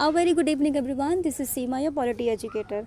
A very good evening everyone, this is Seema your polity educator.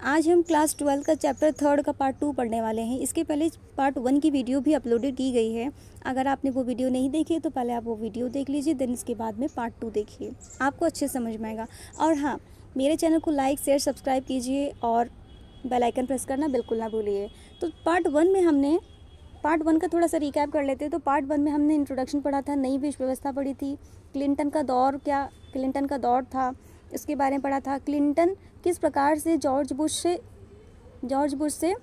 आज हम class 12 का chapter 3 का part 2 पढ़ने वाले हैं। इसके पहले पार्ट 1 की वीडियो भी अपलोडेड की गई है। अगर आपने वो वीडियो नहीं देखी है तो पहले आप वो वीडियो देख लीजिए, देन इसके बाद में पार्ट 2 देखिए, आपको अच्छे समझ में आएगा। और हाँ, मेरे चैनल को लाइक शेयर सब्सक्राइब कीजिए और बेल आइकन प्रेस करना बिल्कुल ना भूलिए। तो पार्ट 1 में हमने पार्ट 1 का थोड़ा सा रिकैप कर लेते हैं। तो पार्ट 1 में हमने इंट्रोडक्शन पढ़ा था, नई विश्व व्यवस्था पढ़ी थी, क्लिंटन का दौर था, इसके बारे में पढ़ा था। क्लिंटन किस प्रकार से जॉर्ज बुश से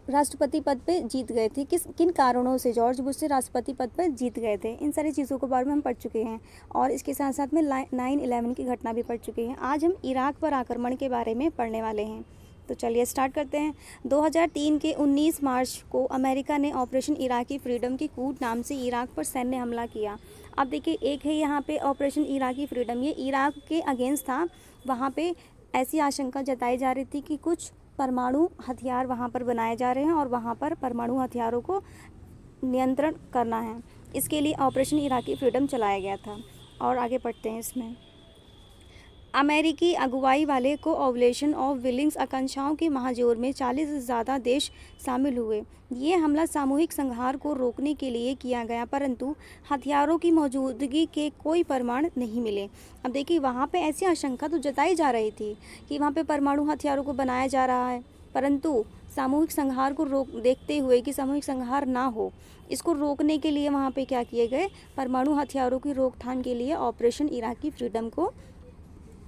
राष्ट्रपति पद पे जीत गए थे, किन कारणों से जॉर्ज बुश से राष्ट्रपति पद पर जीत गए थे, इन सारी चीज़ों के बारे में हम पढ़ चुके हैं। और इसके साथ साथ में 9/11 की घटना भी पढ़ चुके हैं। आज हम इराक पर आक्रमण के बारे में पढ़ने वाले हैं। तो चलिए स्टार्ट करते हैं। 2003 के 19 मार्च को अमेरिका ने ऑपरेशन इराकी फ्रीडम की कूट नाम से इराक पर सैन्य हमला किया। अब देखिए, एक है यहाँ पे ऑपरेशन इराकी फ्रीडम, ये इराक के अगेंस्ट था। वहाँ पे ऐसी आशंका जताई जा रही थी कि कुछ परमाणु हथियार वहाँ पर बनाए जा रहे हैं और वहाँ पर परमाणु हथियारों को नियंत्रण करना है। इसके लिए ऑपरेशन इराकी फ्रीडम चलाया गया था। और आगे पढ़ते हैं इसमें। अमेरिकी अगुवाई वाले कोऑलिशन ऑफ विलिंग्स आकांक्षाओं के महाजोर में 40 से ज़्यादा देश शामिल हुए। ये हमला सामूहिक संहार को रोकने के लिए किया गया, परंतु हथियारों की मौजूदगी के कोई प्रमाण नहीं मिले। अब देखिए, वहाँ पे ऐसी आशंका तो जताई जा रही थी कि वहाँ पे परमाणु हथियारों को बनाया जा रहा है, परंतु सामूहिक संहार को देखते हुए कि सामूहिक संहार ना हो, इसको रोकने के लिए वहाँ पे क्या किए गए, परमाणु हथियारों की रोकथाम के लिए ऑपरेशन इराकी फ्रीडम को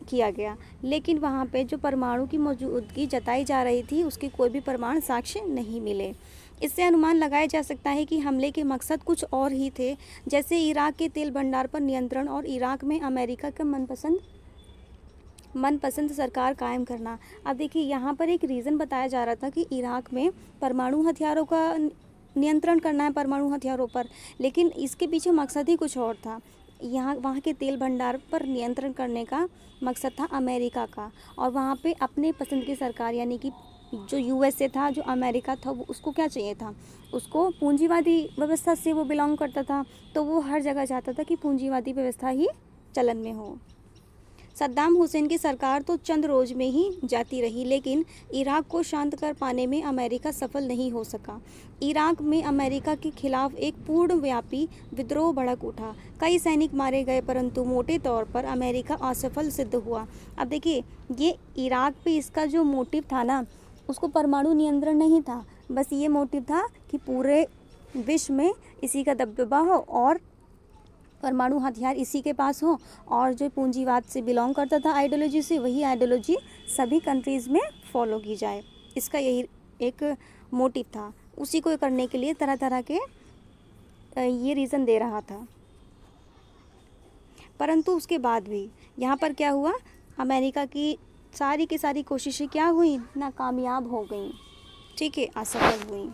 किया गया। लेकिन वहाँ पे जो परमाणु की मौजूदगी जताई जा रही थी, उसके कोई भी प्रमाण साक्ष्य नहीं मिले। इससे अनुमान लगाया जा सकता है कि हमले के मकसद कुछ और ही थे, जैसे इराक के तेल भंडार पर नियंत्रण और इराक में अमेरिका का मनपसंद सरकार कायम करना। अब देखिए, यहाँ पर एक रीज़न बताया जा रहा था कि इराक में परमाणु हथियारों का नियंत्रण करना है, परमाणु हथियारों पर, लेकिन इसके पीछे मकसद ही कुछ और था। वहाँ के तेल भंडार पर नियंत्रण करने का मकसद था अमेरिका का, और वहाँ पे अपने पसंद की सरकार, यानी कि जो यूएसए था, जो अमेरिका था, वो उसको क्या चाहिए था, उसको पूंजीवादी व्यवस्था से वो बिलोंग करता था, तो वो हर जगह चाहता था कि पूंजीवादी व्यवस्था ही चलन में हो। सद्दाम हुसैन की सरकार तो चंद रोज में ही जाती रही, लेकिन इराक को शांत कर पाने में अमेरिका सफल नहीं हो सका। इराक में अमेरिका के खिलाफ एक पूर्णव्यापी विद्रोह भड़क उठा। कई सैनिक मारे गए, परंतु मोटे तौर पर अमेरिका असफल सिद्ध हुआ। अब देखिए, ये इराक पे इसका जो मोटिव था ना, उसको परमाणु नियंत्रण नहीं था, बस ये मोटिव था कि पूरे विश्व में इसी का दबदबा हो और परमाणु हथियार इसी के पास हो, और जो पूंजीवाद से बिलोंग करता था आइडियोलॉजी से, वही आइडियोलॉजी सभी कंट्रीज़ में फॉलो की जाए। इसका यही एक मोटिव था। उसी को करने के लिए तरह तरह के ये रीज़न दे रहा था। परंतु उसके बाद भी यहाँ पर क्या हुआ, अमेरिका की सारी कोशिशें क्या हुई, नाकामयाब हो गई, ठीक है, असफल हुई।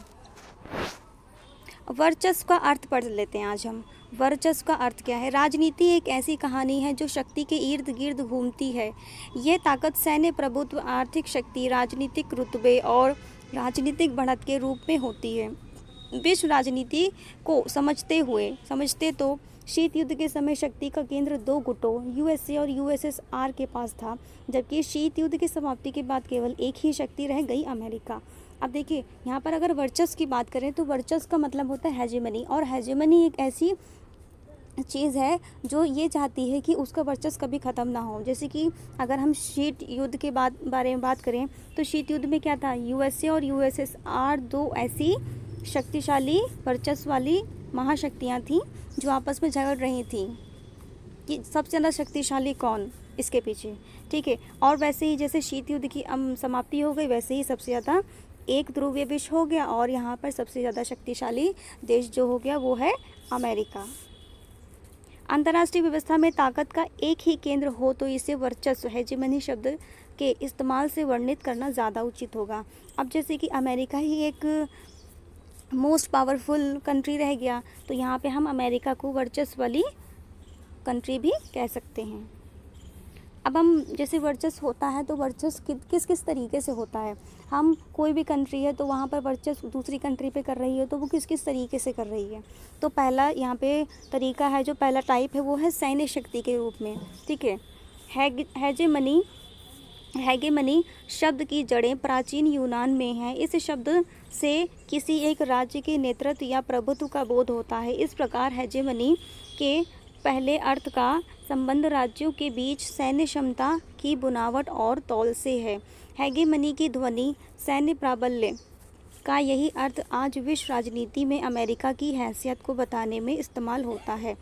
वर्चस्व का अर्थ पढ़ लेते हैं आज हम। वर्चस्व का अर्थ क्या है? राजनीति एक ऐसी कहानी है जो शक्ति के इर्द गिर्द घूमती है। यह ताकत सैन्य प्रभुत्व, आर्थिक शक्ति, राजनीतिक रुतबे और राजनीतिक बढ़त के रूप में होती है। विश्व राजनीति को समझते तो शीत युद्ध के समय शक्ति का केंद्र दो गुटों यूएसए और यूएसएसआर के पास था, जबकि शीत युद्ध की समाप्ति के बाद केवल एक ही शक्ति रह गई, अमेरिका। अब देखिए, यहाँ पर अगर वर्चस्व की बात करें तो वर्चस्व का मतलब होता है हेजेमनी, और हेजेमनी एक ऐसी चीज़ है जो ये चाहती है कि उसका वर्चस्व कभी ख़त्म ना हो। जैसे कि अगर हम शीत युद्ध के बारे में बात करें तो शीत युद्ध में क्या था, यूएसए और यूएसएसआर दो ऐसी शक्तिशाली वर्चस्व वाली महाशक्तियाँ थीं जो आपस में झगड़ रही थी कि सबसे ज़्यादा शक्तिशाली कौन इसके पीछे, ठीक है। और वैसे ही जैसे शीत युद्ध की समाप्ति हो गई, वैसे ही सबसे ज़्यादा एक ध्रुवीय विश्व हो गया, और यहाँ पर सबसे ज़्यादा शक्तिशाली देश जो हो गया वो है अमेरिका। अंतर्राष्ट्रीय व्यवस्था में ताकत का एक ही केंद्र हो तो इसे वर्चस्व, हेजेमनी शब्द के इस्तेमाल से वर्णित करना ज़्यादा उचित होगा। अब जैसे कि अमेरिका ही एक मोस्ट पावरफुल कंट्री रह गया, तो यहाँ पे हम अमेरिका को वर्चस्व वाली कंट्री भी कह सकते हैं। अब हम जैसे वर्चस्व होता है तो वर्चस्व किस किस तरीके से होता है। हम कोई भी कंट्री है तो वहाँ पर वर्चस्व दूसरी कंट्री पे कर रही है तो वो किस किस तरीके से कर रही है। तो पहला यहाँ पे तरीका है, जो पहला टाइप है वो है सैन्य शक्ति के रूप में। ठीक है। हेगेमनी शब्द की जड़ें प्राचीन यूनान में हैं। इस शब्द से किसी एक राज्य के नेतृत्व या प्रभुत्व का बोध होता है। इस प्रकार हेजेमनी के पहले अर्थ का संबंध राज्यों के बीच सैन्य क्षमता की बुनावट और तौल से है। हेगेमनी की ध्वनि सैन्य प्राबल्य का यही अर्थ आज विश्व राजनीति में अमेरिका की हैसियत को बताने में इस्तेमाल होता है।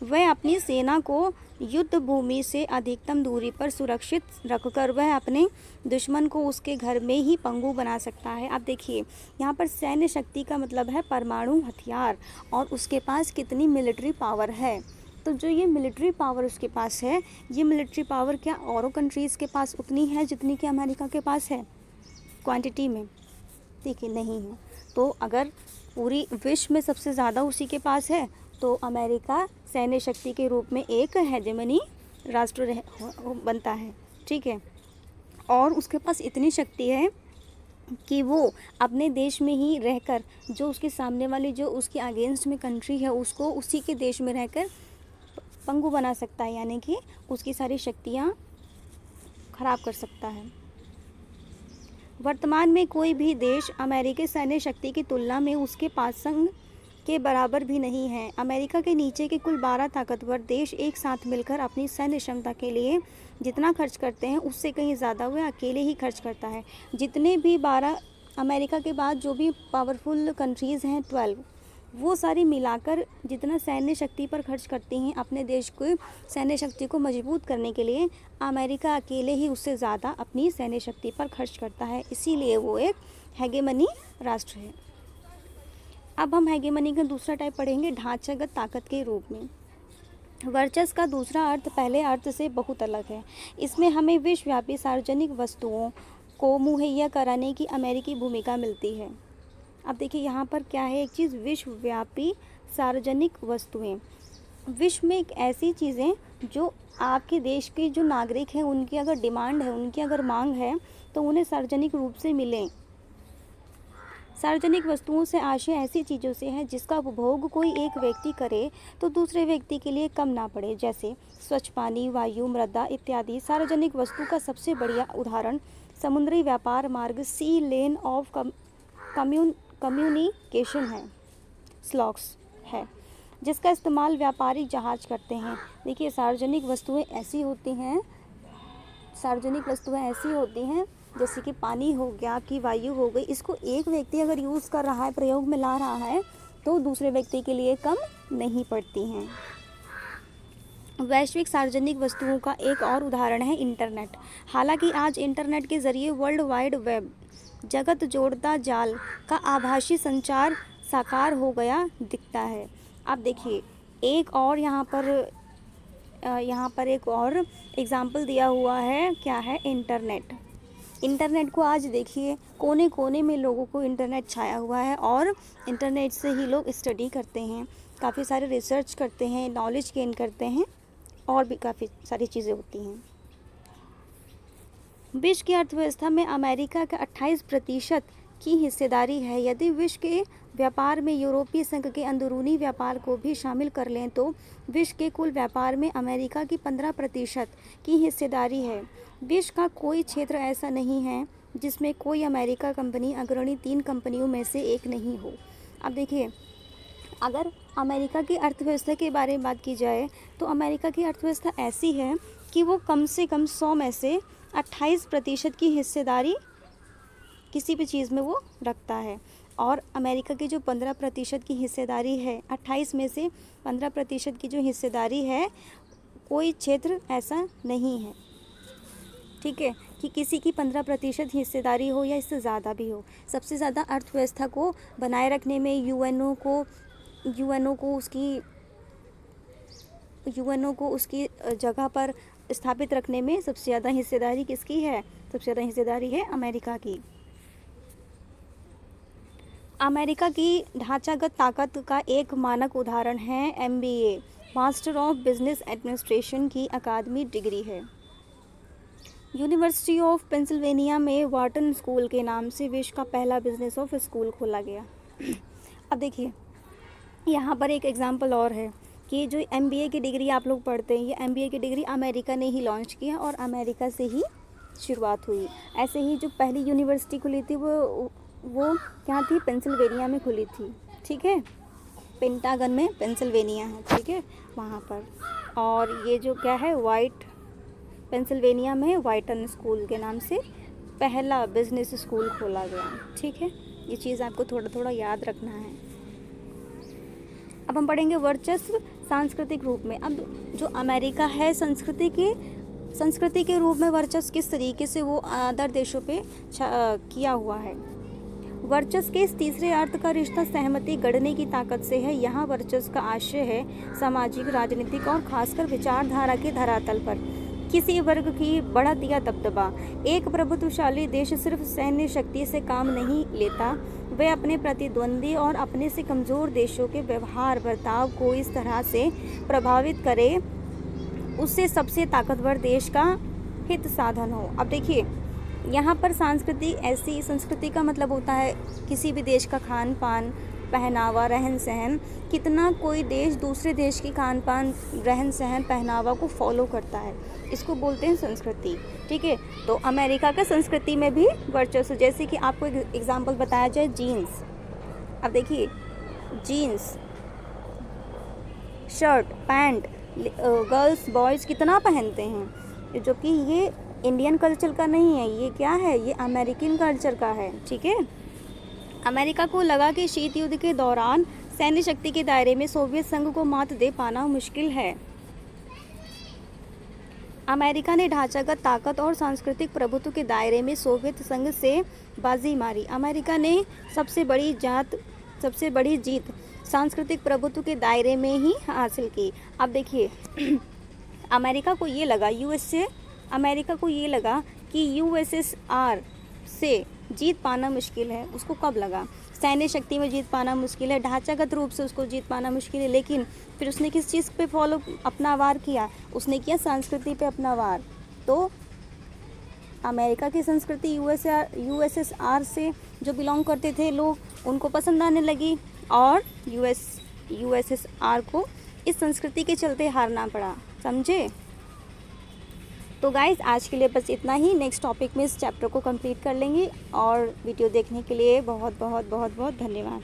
वह अपनी सेना को युद्ध भूमि से अधिकतम दूरी पर सुरक्षित रखकर वह अपने दुश्मन को उसके घर में ही पंगु बना सकता है। अब देखिए, यहाँ पर सैन्य शक्ति का मतलब है परमाणु हथियार, और उसके पास कितनी मिलिट्री पावर है। तो जो ये मिलिट्री पावर उसके पास है, ये मिलिट्री पावर क्या औरों कंट्रीज़ के पास उतनी है जितनी कि अमेरिका के पास है क्वांटिटी में? देखिए, नहीं है। तो अगर पूरी विश्व में सबसे ज़्यादा उसी के पास है तो अमेरिका सैन्य शक्ति के रूप में एक हेजेमनी राष्ट्र बनता है। ठीक है। और उसके पास इतनी शक्ति है कि वो अपने देश में ही रहकर जो उसके सामने वाली, जो उसके अगेंस्ट में कंट्री है, उसको उसी के देश में रहकर पंगु बना सकता है, यानी कि उसकी सारी शक्तियाँ खराब कर सकता है। वर्तमान में कोई भी देश अमेरिकी सैन्य शक्ति की तुलना में उसके पास संग के बराबर भी नहीं है। अमेरिका के नीचे के कुल 12 ताकतवर देश एक साथ मिलकर अपनी सैन्य क्षमता के लिए जितना खर्च करते हैं उससे कहीं ज़्यादा वह अकेले ही खर्च करता है। जितने भी 12 अमेरिका के बाद जो भी पावरफुल कंट्रीज़ हैं 12, वो सारी मिलाकर जितना सैन्य शक्ति पर खर्च करती हैं अपने देश को सैन्य शक्ति को मजबूत करने के लिए, अमेरिका अकेले ही उससे ज़्यादा अपनी सैन्य शक्ति पर खर्च करता है। इसीलिए वो एक हेगेमनी राष्ट्र है। अब हम हेगेमनी का दूसरा टाइप पढ़ेंगे, ढांचागत ताकत के रूप में। वर्चस्व का दूसरा अर्थ पहले अर्थ से बहुत अलग है। इसमें हमें विश्वव्यापी सार्वजनिक वस्तुओं को मुहैया कराने की अमेरिकी भूमिका मिलती है। अब देखिए, यहाँ पर क्या है, एक चीज़ विश्वव्यापी सार्वजनिक वस्तुएं। विश्व में एक ऐसी चीज़ें जो आपके देश के जो नागरिक हैं उनकी अगर डिमांड है, उनकी अगर मांग है तो उन्हें सार्वजनिक रूप से मिलें। सार्वजनिक वस्तुओं से आशय ऐसी चीज़ों से है जिसका उपभोग कोई एक व्यक्ति करे तो दूसरे व्यक्ति के लिए कम ना पड़े, जैसे स्वच्छ पानी, वायु, मृदा इत्यादि। सार्वजनिक वस्तु का सबसे बढ़िया उदाहरण समुद्री व्यापार मार्ग, सी लेन ऑफ कम्युनिकेशन है, स्लॉक्स है, जिसका इस्तेमाल व्यापारिक जहाज करते हैं। देखिए, सार्वजनिक वस्तुएं ऐसी होती हैं जैसे कि पानी हो गया, कि वायु हो गई, इसको एक व्यक्ति अगर यूज़ कर रहा है, प्रयोग में ला रहा है, तो दूसरे व्यक्ति के लिए कम नहीं पड़ती हैं। वैश्विक सार्वजनिक वस्तुओं का एक और उदाहरण है इंटरनेट। हालांकि आज इंटरनेट के ज़रिए वर्ल्ड वाइड वेब, जगत जोड़ता जाल का आभासी संचार साकार हो गया दिखता है। अब देखिए, एक और यहाँ पर एक और एग्जाम्पल दिया हुआ है, क्या है, इंटरनेट को आज देखिए कोने कोने में लोगों को इंटरनेट छाया हुआ है और इंटरनेट से ही लोग स्टडी करते हैं, काफ़ी सारे रिसर्च करते हैं, नॉलेज गेन करते हैं, और भी काफ़ी सारी चीज़ें होती हैं। विश्व की अर्थव्यवस्था में अमेरिका का 28% की हिस्सेदारी है। यदि विश्व के व्यापार में यूरोपीय संघ के अंदरूनी व्यापार को भी शामिल कर लें तो विश्व के कुल व्यापार में अमेरिका की 15% की हिस्सेदारी है। विश्व का कोई क्षेत्र ऐसा नहीं है जिसमें कोई अमेरिका कंपनी अग्रणी 3 कंपनियों में से एक नहीं हो। अब देखिए, अगर अमेरिका की अर्थव्यवस्था के बारे में बात की जाए तो अमेरिका की अर्थव्यवस्था ऐसी है कि वो कम से कम 100 में से 28% की हिस्सेदारी किसी भी चीज़ में वो रखता है। और अमेरिका की जो 15% की हिस्सेदारी है, 28 में से 15% की जो हिस्सेदारी है, कोई क्षेत्र ऐसा नहीं है, ठीक है, कि किसी की 15% हिस्सेदारी हो या इससे ज़्यादा भी हो। सबसे ज़्यादा अर्थव्यवस्था को बनाए रखने में यूएनओ को उसकी जगह पर स्थापित रखने में सबसे ज़्यादा हिस्सेदारी किसकी है? सबसे ज़्यादा हिस्सेदारी है अमेरिका की। अमेरिका की ढांचागत ताकत का एक मानक उदाहरण है MBA, master of business administration की अकादमी डिग्री है। यूनिवर्सिटी ऑफ पेंसिल्वेनिया में वार्टन स्कूल के नाम से विश्व का पहला बिजनेस ऑफ स्कूल खोला गया। अब देखिए यहाँ पर एक एग्जांपल और है कि जो MBA की डिग्री आप लोग पढ़ते हैं, ये MBA की डिग्री अमेरिका ने ही लॉन्च किया और अमेरिका से ही शुरुआत हुई। ऐसे ही जो पहली यूनिवर्सिटी खुली थी वो क्या थी, पेंसिल्वेनिया में खुली थी। ठीक है, पेंटागन में पेंसिल्वेनिया है, ठीक है, वहाँ पर। और ये जो क्या है, पेंसिल्वेनिया में वाइटन स्कूल के नाम से पहला बिजनेस स्कूल खोला गया। ठीक है, ये चीज़ आपको थोड़ा थोड़ा याद रखना है। अब हम पढ़ेंगे वर्चस्व सांस्कृतिक रूप में। अब जो अमेरिका है संस्कृति के रूप में वर्चस्व किस तरीके से वो अदर देशों पे किया हुआ है। वर्चस्व के इस तीसरे अर्थ का रिश्ता सहमति गढ़ने की ताकत से है। यहाँ वर्चस्व का आशय है सामाजिक, राजनीतिक और खासकर विचारधारा के धरातल पर किसी वर्ग की बढ़त या दबदबा। एक प्रभुत्वशाली देश सिर्फ सैन्य शक्ति से काम नहीं लेता, वह अपने प्रतिद्वंदी और अपने से कमज़ोर देशों के व्यवहार बर्ताव को इस तरह से प्रभावित करे उससे सबसे ताकतवर देश का हित साधन हो। अब देखिए यहाँ पर संस्कृति का मतलब होता है किसी भी देश का खान पान, पहनावा, रहन सहन। कितना कोई देश दूसरे देश की खान पान, रहन सहन, पहनावा को फॉलो करता है, इसको बोलते हैं संस्कृति। ठीक है, तो अमेरिका का संस्कृति में भी वर्चस्व, जैसे कि आपको एक एग्जांपल बताया जाए, जीन्स। अब देखिए jeans, shirt, pant girls boys कितना पहनते हैं, जो कि ये इंडियन कल्चर का नहीं है, ये क्या है, ये अमेरिकन कल्चर का है। ठीक है, अमेरिका को लगा कि शीत युद्ध के दौरान सैन्य शक्ति के दायरे में सोवियत संघ को मात दे पाना मुश्किल है। अमेरिका ने ढांचागत ताकत और सांस्कृतिक प्रभुत्व के दायरे में सोवियत संघ से बाजी मारी। अमेरिका ने सबसे बड़ी जीत सांस्कृतिक प्रभुत्व के दायरे में ही हासिल की। अब देखिए अमेरिका को ये लगा कि USSR से जीत पाना मुश्किल है। उसको कब लगा? सैन्य शक्ति में जीत पाना मुश्किल है, ढांचागत रूप से उसको जीत पाना मुश्किल है, लेकिन फिर उसने किस चीज़ पे अपना वार किया? उसने किया संस्कृति पे अपना वार। तो अमेरिका की संस्कृति USSR से जो बिलोंग करते थे लोग, उनको पसंद आने लगी और USSR को इस संस्कृति के चलते हारना पड़ा। समझे? तो गाइज़ आज के लिए बस इतना ही। नेक्स्ट टॉपिक में इस चैप्टर को कंप्लीट कर लेंगे और वीडियो देखने के लिए बहुत बहुत बहुत बहुत धन्यवाद।